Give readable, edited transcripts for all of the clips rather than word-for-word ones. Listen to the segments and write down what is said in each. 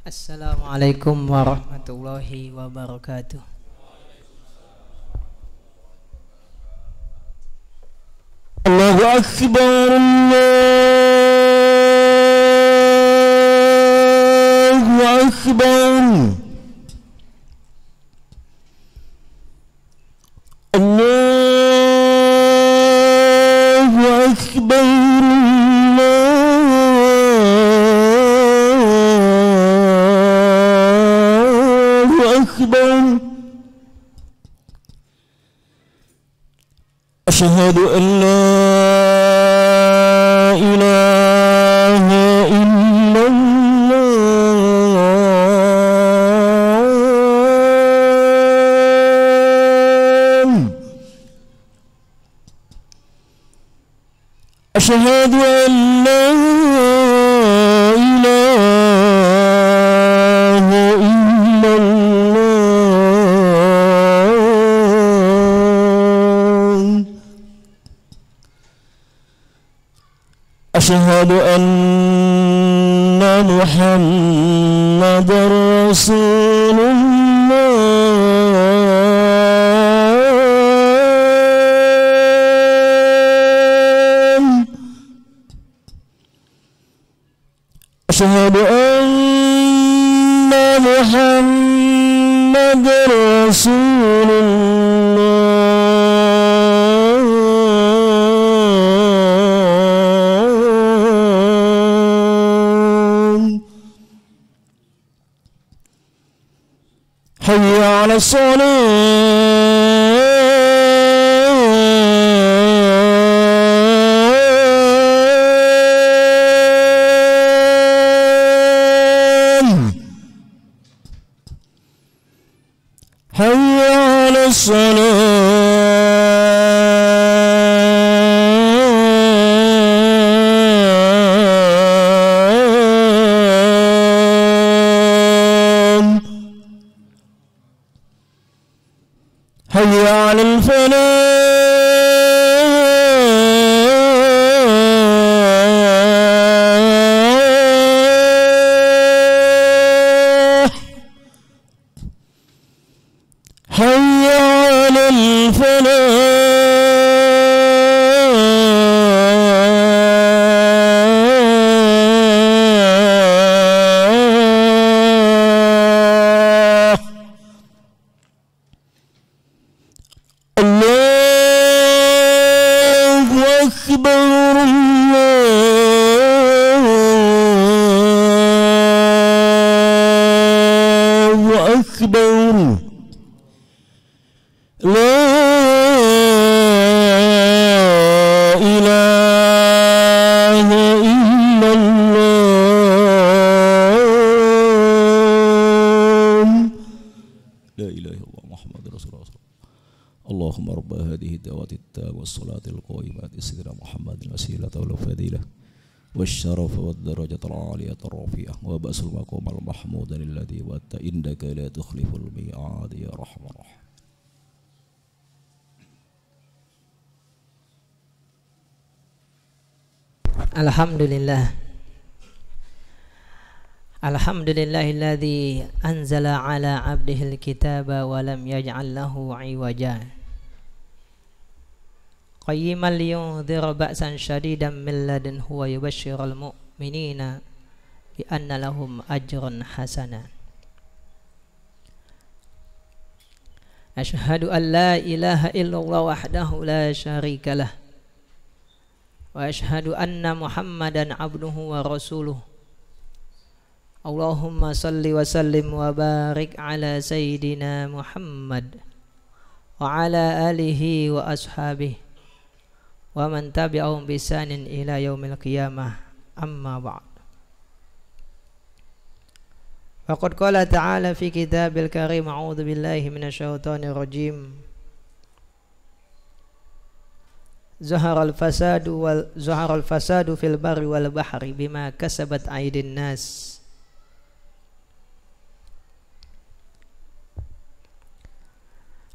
Assalamualaikum warahmatullahi wabarakatuh. Allahu Akbar, Allahu Akbar, Allahu Akbar, Allahu Akbar. Asyhadu an la ilaha illallah. Asyhadu an la ilaha illallah. Asyhadu anna Muhammadar Rasulullah. Asyhadu anna Muhammadar Rasulullah. حي على الصلاة. حي على حي على الفلاح. حي على الفلاح. الله أكبر، الله أكبر، لا إله إلا الله. لا إله إلا الله محمد رسول الله. اللهم رب هذه الدعوات التامة والصلاة القائمة سيدنا محمد الوسيلة والفضيلة والشرف والدرجة العالية الرفيعة وبأس المقام المحمود الذي وأنت إنك لا تخلف الميعاد يا رحمن الرحيم. Alhamdulillah. Alhamdulillahilladzi anzala ala abdihil kitaba wa lam yaj'al lahu 'iwaja. Qayyiman liyunzira ba'san syadidan min ladunhu wa yubashshiral mu'minina bi anna lahum ajran hasana. Asyhadu an la ilaha illallah wahdahu la syarika lah. Wa asyhadu anna Muhammadan abduhu wa rasuluh. Allahumma salli wa sallim wa barik ala sayyidina Muhammad wa ala alihi wa ashabihi wa man tabi'ahum bi ihsanin ila yaumil qiyamah. Amma ba'd. Faqad qala ta'ala fi kitabil karim, a'udzu billahi minasyaitonir rajim. Zaharal fasadu fil barri wal bahri bima kasabat aydin nas.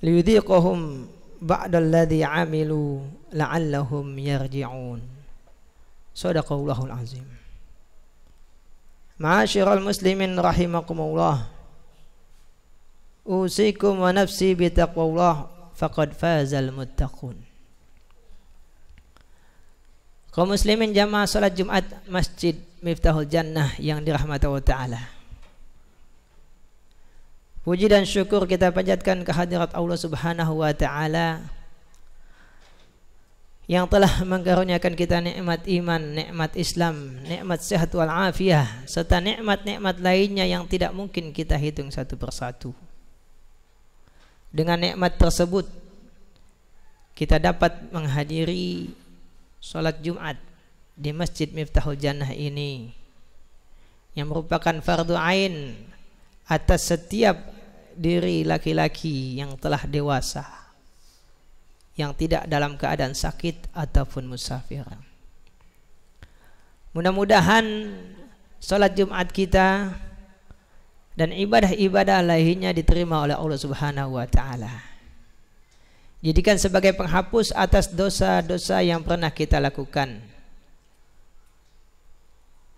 Liyudhiqahum ba'dalladzi 'amilu la'allahum yarji'un. Shadaqallahul azim. Ma'asyiral muslimin rahimakumullah. Usikum wa nafsi bitaqwallah faqad fazal muttaqun. Kaum muslimin jamaah salat Jumat Masjid Miftahul Jannah yang dirahmati Allah Ta'ala. Puji dan syukur kita panjatkan kehadirat Allah Subhanahu wa Ta'ala yang telah mengkaruniakan kita nikmat iman, nikmat Islam, nikmat sehat wal afiyah, serta nikmat-nikmat lainnya yang tidak mungkin kita hitung satu persatu. Dengan nikmat tersebut kita dapat menghadiri salat Jumat di Masjid Miftahul Jannah ini yang merupakan fardu ain atas setiap diri laki-laki yang telah dewasa, yang tidak dalam keadaan sakit ataupun musafir. Mudah-mudahan salat Jumat kita dan ibadah-ibadah lainnya diterima oleh Allah Subhanahu wa Ta'ala, jadikan sebagai penghapus atas dosa-dosa yang pernah kita lakukan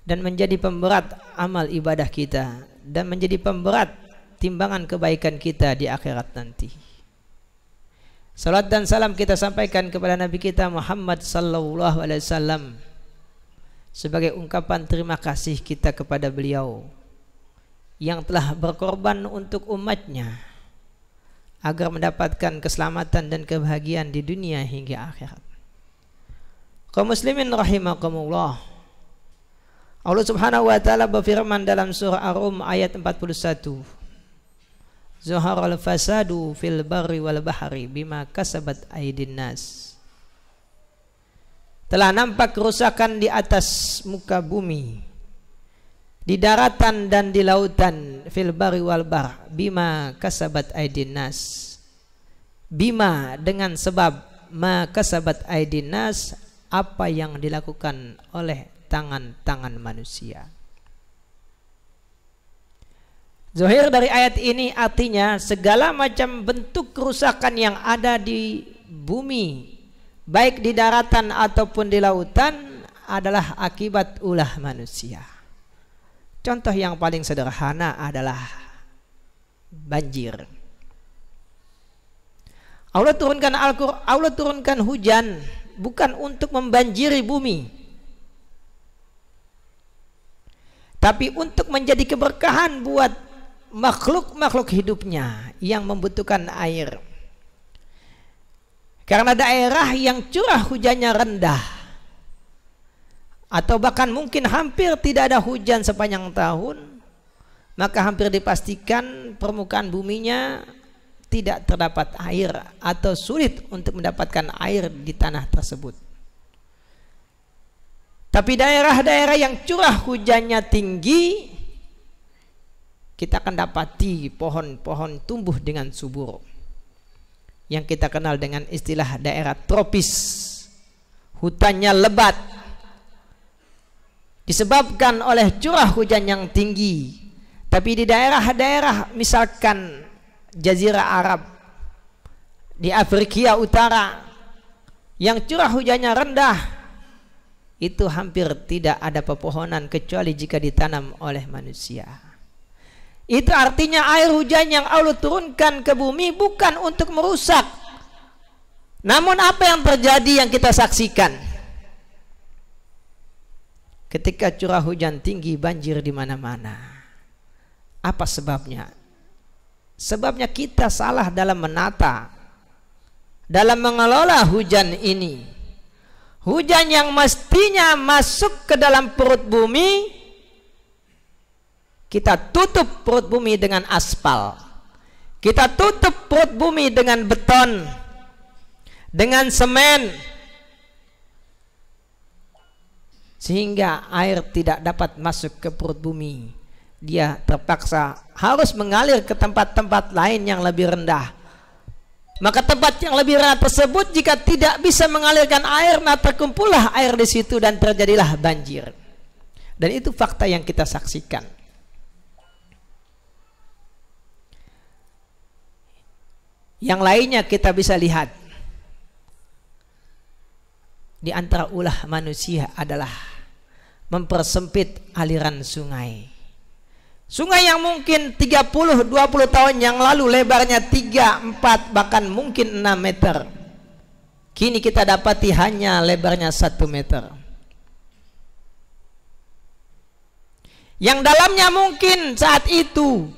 dan menjadi pemberat amal ibadah kita dan menjadi pemberat timbangan kebaikan kita di akhirat nanti. Salat dan salam kita sampaikan kepada Nabi kita Muhammad sallallahu alaihi wasallam sebagai ungkapan terima kasih kita kepada beliau yang telah berkorban untuk umatnya agar mendapatkan keselamatan dan kebahagiaan di dunia hingga akhirat. Kaum muslimin rahimakumullah, Allah Subhanahu wa Ta'ala berfirman dalam surah Ar-Rum ayat 41, Zaharal fasadu fil barri wal bahri bima kasabat aydin nas. Telah nampak kerusakan di atas muka bumi, di daratan dan di lautan, fil barri wal bahr bima kasabat aydin nas. Bima dengan sebab, ma kasabat aydin nas, apa yang dilakukan oleh tangan-tangan manusia. Zahir dari ayat ini artinya segala macam bentuk kerusakan yang ada di bumi, baik di daratan ataupun di lautan, adalah akibat ulah manusia. Contoh yang paling sederhana adalah banjir. Allah turunkan Al-Qur'an, Allah turunkan hujan bukan untuk membanjiri bumi, tapi untuk menjadi keberkahan buat makhluk-makhluk hidupnya yang membutuhkan air. Karena daerah yang curah hujannya rendah atau bahkan mungkin hampir tidak ada hujan sepanjang tahun, maka hampir dipastikan permukaan buminya tidak terdapat air atau sulit untuk mendapatkan air di tanah tersebut. Tapi daerah-daerah yang curah hujannya tinggi, kita akan dapati pohon-pohon tumbuh dengan subur, yang kita kenal dengan istilah daerah tropis. Hutannya lebat disebabkan oleh curah hujan yang tinggi. Tapi di daerah-daerah misalkan Jazirah Arab, di Afrika Utara, yang curah hujannya rendah, itu hampir tidak ada pepohonan kecuali jika ditanam oleh manusia. Itu artinya air hujan yang Allah turunkan ke bumi bukan untuk merusak. Namun apa yang terjadi yang kita saksikan? Ketika curah hujan tinggi, banjir di mana-mana. Apa sebabnya? Sebabnya kita salah dalam menata, dalam mengelola hujan ini. Hujan yang mestinya masuk ke dalam perut bumi, kita tutup perut bumi dengan aspal, kita tutup perut bumi dengan beton, dengan semen, sehingga air tidak dapat masuk ke perut bumi. Dia terpaksa harus mengalir ke tempat-tempat lain yang lebih rendah. Maka tempat yang lebih rendah tersebut jika tidak bisa mengalirkan air, maka terkumpullah air di situ dan terjadilah banjir. Dan itu fakta yang kita saksikan. Yang lainnya kita bisa lihat, di antara ulah manusia adalah mempersempit aliran sungai. Sungai yang mungkin 30-20 tahun yang lalu lebarnya 3, 4 bahkan mungkin 6 meter, kini kita dapati hanya lebarnya 1 meter. Yang dalamnya mungkin saat itu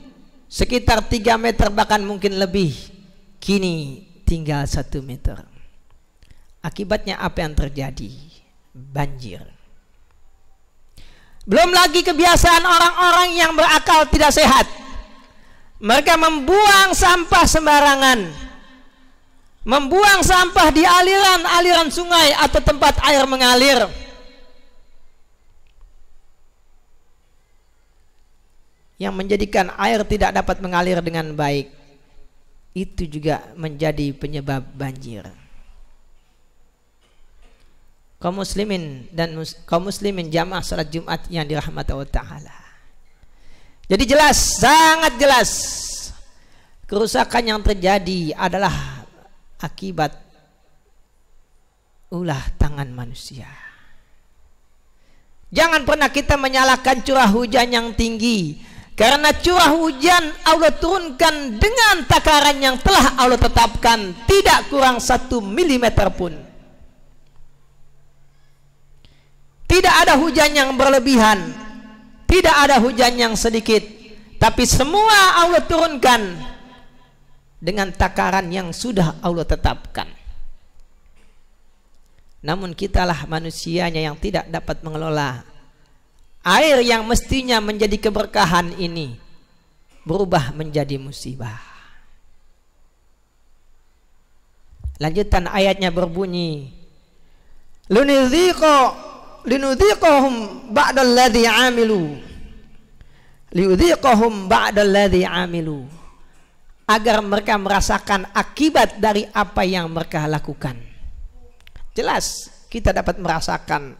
sekitar 3 meter bahkan mungkin lebih, kini tinggal 1 meter. Akibatnya apa yang terjadi? Banjir. Belum lagi kebiasaan orang-orang yang berakal tidak sehat. Mereka membuang sampah sembarangan, membuang sampah di aliran-aliran sungai atau tempat air mengalir. Yang menjadikan air tidak dapat mengalir dengan baik. Itu juga menjadi penyebab banjir. Kaum muslimin dan kaum muslimin jamaah salat Jumat yang dirahmati Allah Ta'ala. Jadi jelas, sangat jelas, kerusakan yang terjadi adalah akibat ulah tangan manusia. Jangan pernah kita menyalahkan curah hujan yang tinggi, karena curah hujan Allah turunkan dengan takaran yang telah Allah tetapkan, tidak kurang 1 milimeter pun. Tidak ada hujan yang berlebihan, tidak ada hujan yang sedikit, tapi semua Allah turunkan dengan takaran yang sudah Allah tetapkan. Namun kitalah manusianya yang tidak dapat mengelola air yang mestinya menjadi keberkahan ini, berubah menjadi musibah. Lanjutan ayatnya berbunyi, linudhiqahum ba'dalladzi 'amilu, liudhiqahum ba'dalladzi 'amilu, agar mereka merasakan akibat dari apa yang mereka lakukan. Jelas kita dapat merasakan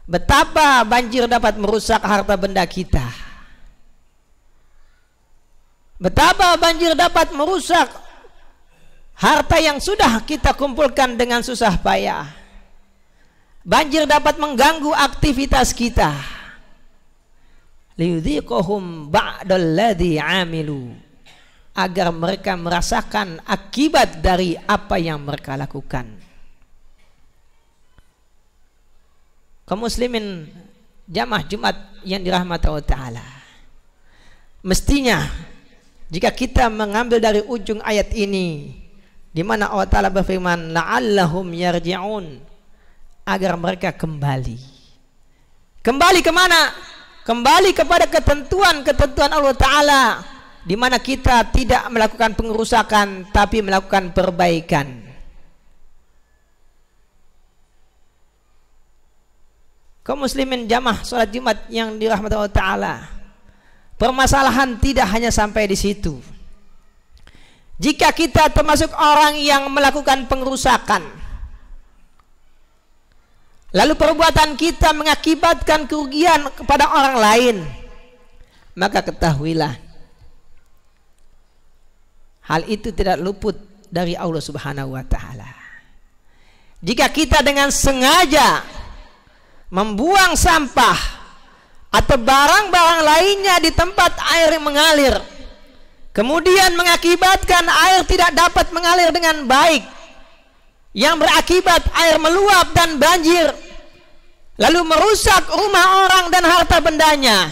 betapa banjir dapat merusak harta benda kita, betapa banjir dapat merusak harta yang sudah kita kumpulkan dengan susah payah. Banjir dapat mengganggu aktivitas kita. Liyudhiqahum ba'dalladzi 'amilu, agar mereka merasakan akibat dari apa yang mereka lakukan. Kaum muslimin jamaah Jumat yang dirahmati Allah Ta'ala, mestinya jika kita mengambil dari ujung ayat ini, di mana Allah Ta'ala berfirman la'allahum yarji'un, agar mereka kembali kemana? Kembali kepada ketentuan-ketentuan Allah Ta'ala, di mana kita tidak melakukan pengerusakan tapi melakukan perbaikan. Kaum muslimin jamaah salat Jumat yang dirahmati Allah Ta'ala, permasalahan tidak hanya sampai di situ. Jika kita termasuk orang yang melakukan pengerusakan, lalu perbuatan kita mengakibatkan kerugian kepada orang lain, maka ketahuilah hal itu tidak luput dari Allah Subhanahu wa Ta'ala. Jika kita dengan sengaja membuang sampah atau barang-barang lainnya di tempat air yang mengalir, kemudian mengakibatkan air tidak dapat mengalir dengan baik, yang berakibat air meluap dan banjir, lalu merusak rumah orang dan harta bendanya.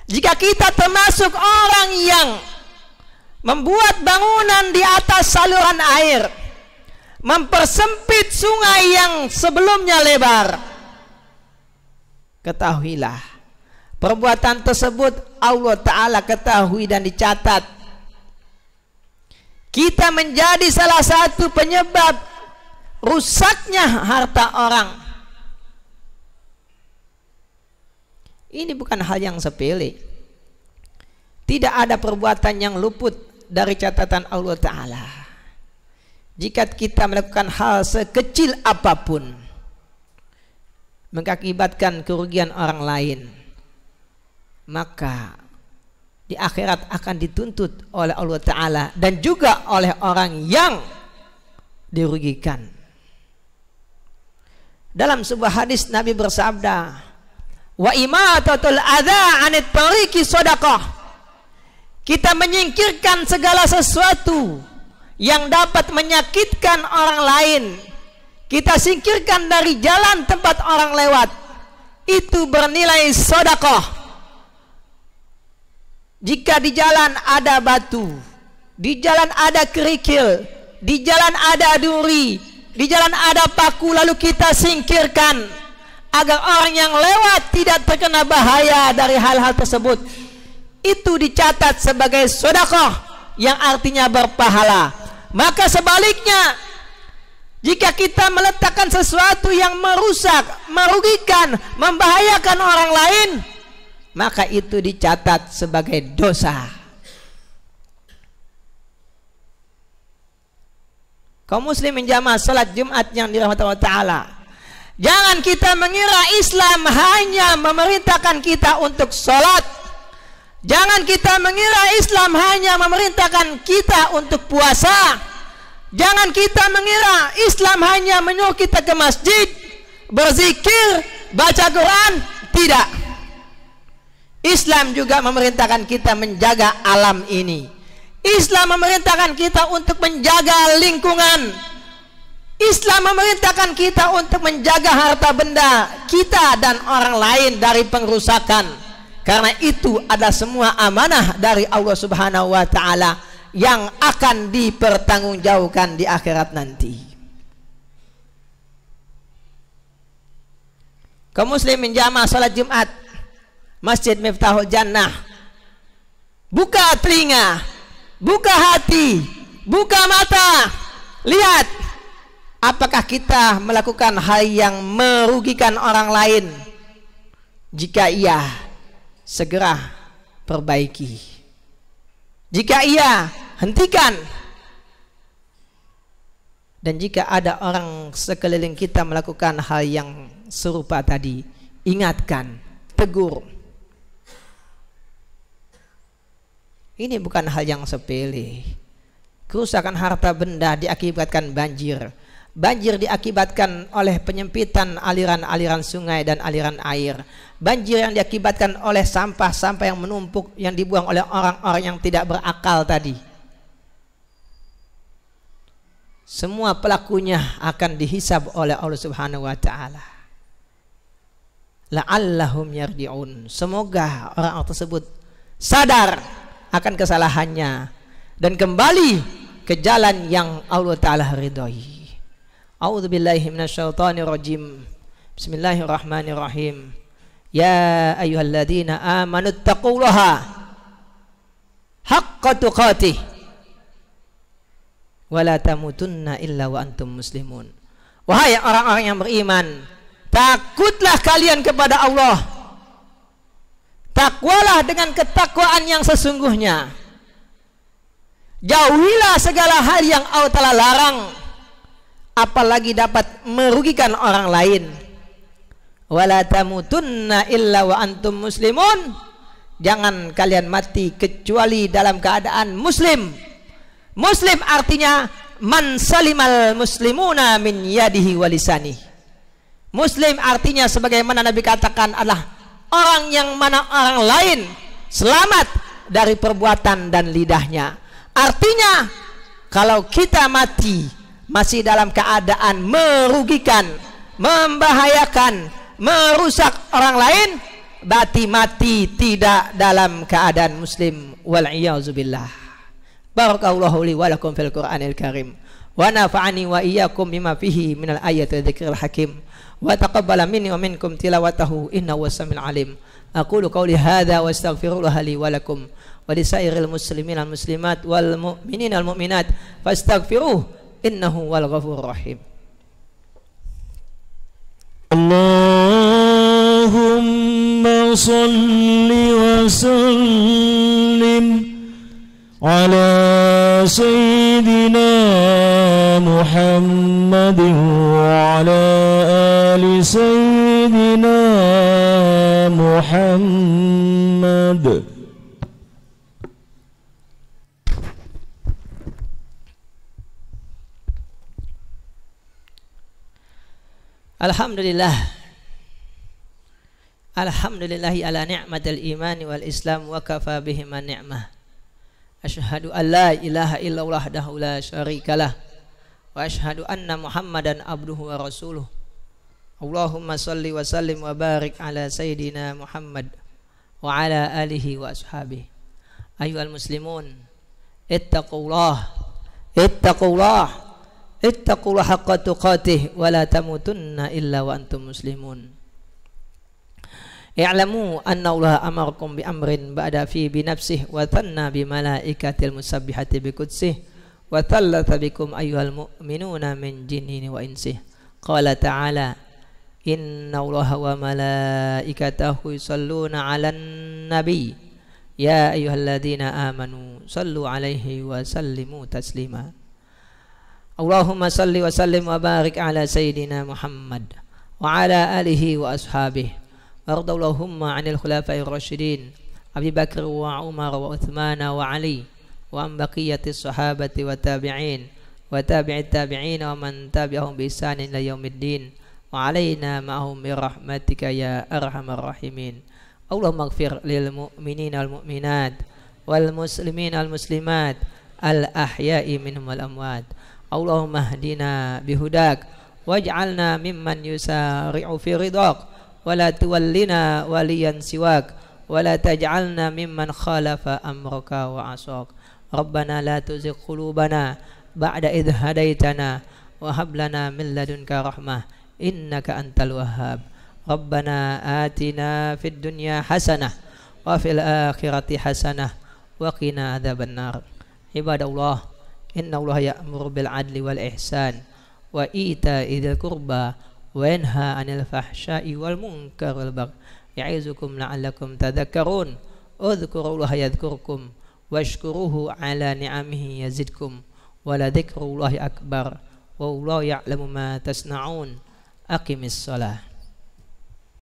Jika kita termasuk orang yang membuat bangunan di atas saluran air, mempersempit sungai yang sebelumnya lebar, ketahuilah perbuatan tersebut Allah Ta'ala ketahui dan dicatat. Kita menjadi salah satu penyebab rusaknya harta orang. Ini bukan hal yang sepele. Tidak ada perbuatan yang luput dari catatan Allah Ta'ala. Jika kita melakukan hal sekecil apapun mengakibatkan kerugian orang lain, maka di akhirat akan dituntut oleh Allah Ta'ala dan juga oleh orang yang dirugikan. Dalam sebuah hadis Nabi bersabda, wa imatatul adza 'anit tariqi shadaqah. Kita menyingkirkan segala sesuatu yang dapat menyakitkan orang lain, kita singkirkan dari jalan tempat orang lewat, itu bernilai sedekah. Jika di jalan ada batu, di jalan ada kerikil, di jalan ada duri, di jalan ada paku, lalu kita singkirkan agar orang yang lewat tidak terkena bahaya dari hal-hal tersebut, itu dicatat sebagai sedekah yang artinya berpahala. Maka sebaliknya, jika kita meletakkan sesuatu yang merusak, merugikan, membahayakan orang lain, maka itu dicatat sebagai dosa. Kaum muslimin jamaah salat Jumat yang dirahmati Allah Ta'ala, jangan kita mengira Islam hanya memerintahkan kita untuk salat. Jangan kita mengira Islam hanya memerintahkan kita untuk puasa. Jangan kita mengira Islam hanya menyuruh kita ke masjid, berzikir, baca Quran. Tidak. Islam juga memerintahkan kita menjaga alam ini. Islam memerintahkan kita untuk menjaga lingkungan. Islam memerintahkan kita untuk menjaga harta benda kita dan orang lain dari pengrusakan. Karena itu ada semua amanah dari Allah Subhanahu wa Ta'ala yang akan dipertanggungjawabkan di akhirat nanti. Kaum muslimin jamaah salat Jumat Masjid Miftahul Jannah, buka telinga, buka hati, buka mata, lihat apakah kita melakukan hal yang merugikan orang lain. Jika iya, segera perbaiki. Jika iya, hentikan. Dan jika ada orang sekeliling kita melakukan hal yang serupa tadi, ingatkan, tegur. Ini bukan hal yang sepele. Kerusakan harta benda diakibatkan banjir. Banjir diakibatkan oleh penyempitan aliran-aliran sungai dan aliran air. Banjir yang diakibatkan oleh sampah-sampah yang menumpuk, yang dibuang oleh orang-orang yang tidak berakal tadi. Semua pelakunya akan dihisab oleh Allah Subhanahu wa Ta'ala. La'allahum yarji'un. Semoga orang tersebut sadar akan kesalahannya dan kembali ke jalan yang Allah Ta'ala ridhoi. A'udzubillahi minasyaitonirrajim. Bismillahirrahmanirrahim. Ya ayyuhalladzina amanu taqullaha haqqa tuqatih wa la tamutunna illa wa antum muslimun. Wahai orang-orang yang beriman, takutlah kalian kepada Allah. Takwalah dengan ketakwaan yang sesungguhnya. Jauhilah segala hal yang Allah telah larang, apalagi dapat merugikan orang lain. Wala tamutunna illa wa antum muslimun. Jangan kalian mati kecuali dalam keadaan muslim. Muslim artinya man salimal muslimuna min yadihi wa lisanihi. Muslim artinya sebagaimana Nabi katakan adalah orang yang mana orang lain selamat dari perbuatan dan lidahnya. Artinya kalau kita mati masih dalam keadaan merugikan, membahayakan, merusak orang lain, berarti mati tidak dalam keadaan muslim. Wal'iyazubillah. Barakallahu li wa lakum fil Qur'anil Karim, wa nafa'ani wa iyyakum bima fihi minal ayati dzikril hakim, wa taqabbala minni wa minkum tilawatahu innahu was-sami'ul alim. Aqulu qawli hadza wa astaghfirullaha li wa lakum wa lisairil muslimin wal muslimat wal mu'minin wal mu'minat fastaghfiruhu innahu wal ghafurur rahim. Allahumma salli wa sallim ala sayyidina Muhammadin wa ala ali sayyidina Muhammad. Alhamdulillah. Alhamdulillahi ala ni'matil iman wal islam wa kafa bihima ni'mah. Asyhadu an la ilaha illallah wahdahu la syarikalah wa asyhadu anna Muhammadan abduhu wa rasuluh. Allahumma salli wa sallim wa barik ala sayyidina Muhammad wa ala alihi wa ashabihi. Ayyuhal muslimun, ittaqullah haqqa tuqatih wa la tamutunna illa wa antum muslimun. I'lamu anna Allah amarakum bi amrin ba'da fi bi nafsihi wa thanna bi malaikatil musabbihati bi qudsih wa thallatha bikum ayyuhal mu'minuna min jinni wa insih. Qala ta'ala, inna Allaha wa malaikatahu yusalluna 'alan nabi ya ayyuhalladzina amanu sallu 'alaihi wa sallimu taslima. Allahumma salli wa sallim wa barik ala sayyidina Muhammad wa ala alihi wa ashabihi. وارض اللهم عن الخلفاء الراشدين أبي بكر وعمر وعثمان وعلي وعن بقية الصحابة والتابعين وتابع التابعين ومن تابعهم بإحسان إلى يوم الدين وعلينا معهم برحمتك يا أرحم الراحمين. اللهم اغفر للمؤمنين والمؤمنات والمسلمين والمسلمات الأحياء منهم والأموات. اللهم اهدنا بهداك واجعلنا ممن يسارع في رضاك ولا تولنا وليا سواك ولا تجعلنا ممن خالف أمرك وعصاك. ربنا لا تزغ قلوبنا بعد إذ هديتنا وهب لنا من لدنك رحمة إنك أنت الوهاب. ربنا آتنا في الدنيا حسنة وفي الآخرة حسنة وقنا عذاب النار. عباد الله، إن الله يأمر بالعدل والإحسان وإيتاء ذي القربى وينهى عن الفحشاء والمنكر والبغي يعظكم لعلكم تذكرون. اذكروا الله يذكركم واشكروه على نعمه يزدكم ولذكر الله أكبر والله يعلم ما تصنعون. أقم الصلاة.